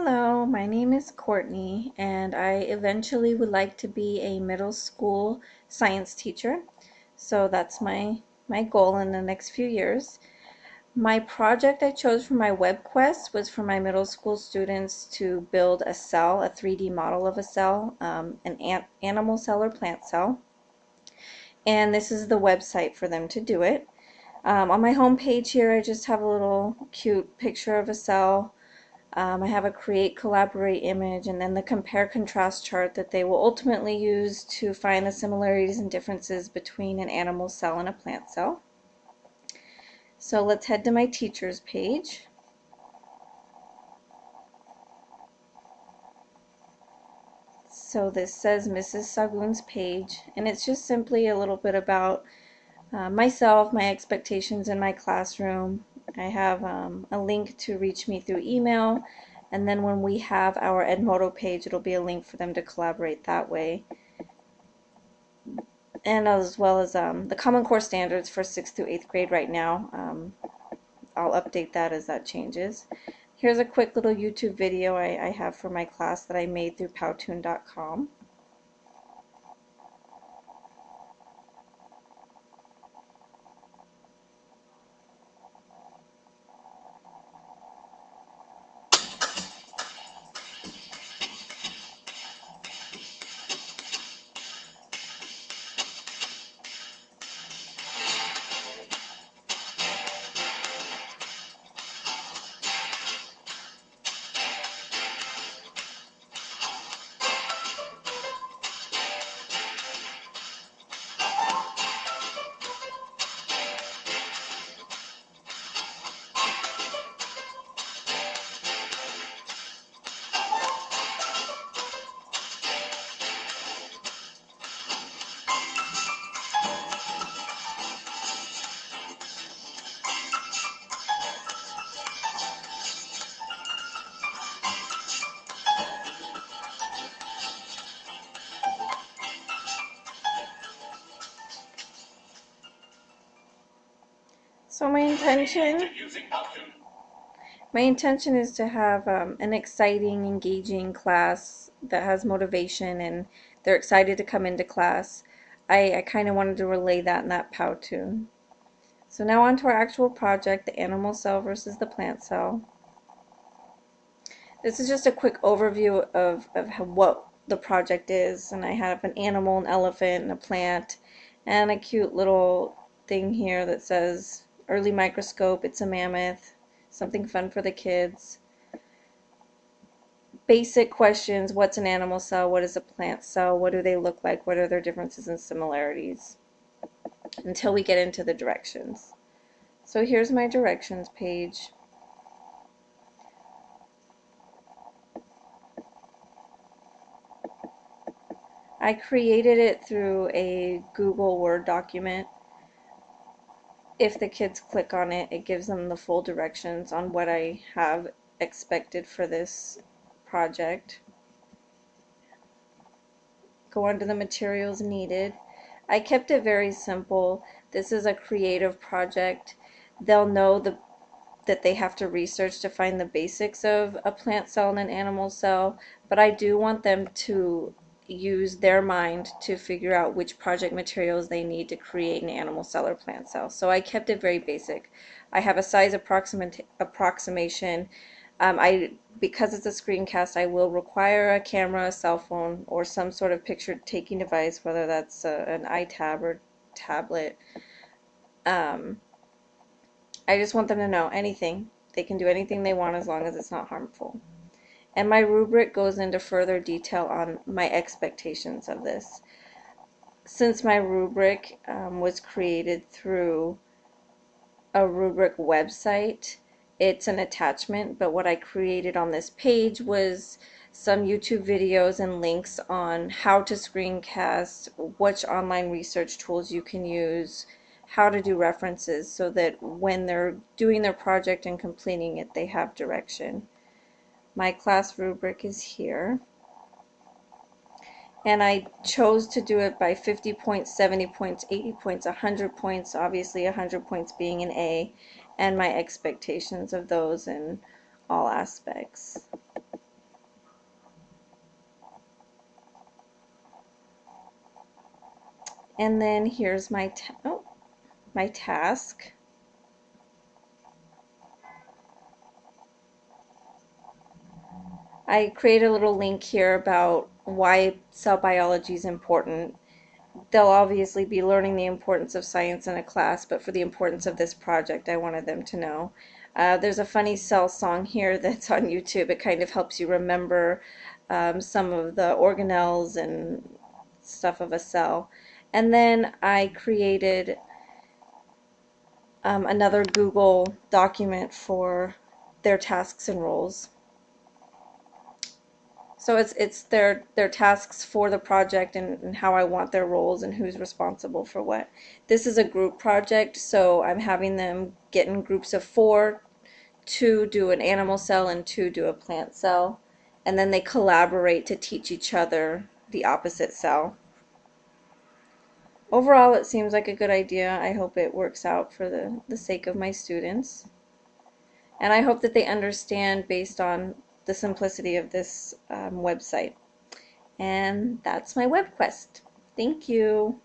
Hello, my name is Courtney, and I eventually would like to be a middle school science teacher. So that's my goal in the next few years. My project I chose for my web quest was for my middle school students to build a cell, a 3D model of a cell, an animal cell or plant cell. And this is the website for them to do it. On my home page here, I just have a little cute picture of a cell. I have a create collaborate image and then the compare contrast chart that they will ultimately use to find the similarities and differences between an animal cell and a plant cell. So let's head to my teachers page. So this says Mrs. Sagun's page, and it's just simply a little bit about myself, my expectations in my classroom. I have a link to reach me through email, and then when we have our Edmodo page, it'll be a link for them to collaborate that way. And as well as the Common Core standards for 6th through 8th grade right now. I'll update that as that changes. Here's a quick little YouTube video I have for my class that I made through Powtoon.com. So my intention is to have an exciting, engaging class that has motivation and they're excited to come into class. I kind of wanted to relay that in that Powtoon. So now on to our actual project, the animal cell versus the plant cell. This is just a quick overview of what the project is, and I have an animal, an elephant, and a plant, and a cute little thing here that says early microscope, it's a mammoth, something fun for the kids. Basic questions: what's an animal cell, what is a plant cell, what do they look like, what are their differences and similarities, until we get into the directions. So here's my directions page. I created it through a Google Word document. If the kids click on it, it gives them the full directions on what I have expected for this project. Go under the materials needed. I kept it very simple. This is a creative project. They'll know that they have to research to find the basics of a plant cell and an animal cell, but I do want them to use their mind to figure out which project materials they need to create an animal cell or plant cell. So I kept it very basic. I have a size approximation. Because it's a screencast, I will require a camera, a cell phone, or some sort of picture taking device, whether that's an iTab or tablet. I just want them to know anything. They can do anything they want as long as it's not harmful. And my rubric goes into further detail on my expectations of this. Since my rubric was created through a rubric website, it's an attachment, but what I created on this page was some YouTube videos and links on how to screencast, which online research tools you can use, how to do references, so that when they're doing their project and completing it, they have direction. My class rubric is here. And I chose to do it by 50 points, 70 points, 80 points, 100 points, obviously 100 points being an A, and my expectations of those in all aspects. And then here's my, my task. I create a little link here about why cell biology is important. They'll obviously be learning the importance of science in a class, but for the importance of this project, I wanted them to know. There's a funny cell song here that's on YouTube. It kind of helps you remember some of the organelles and stuff of a cell. And then I created another Google document for their tasks and roles. So it's their tasks for the project and how I want their roles and who's responsible for what. This is a group project, so I'm having them get in groups of 4, 2 do an animal cell and 2 do a plant cell, and then they collaborate to teach each other the opposite cell. Overall, it seems like a good idea. I hope it works out for the sake of my students. And I hope that they understand based on the simplicity of this website. And that's my web quest. Thank you.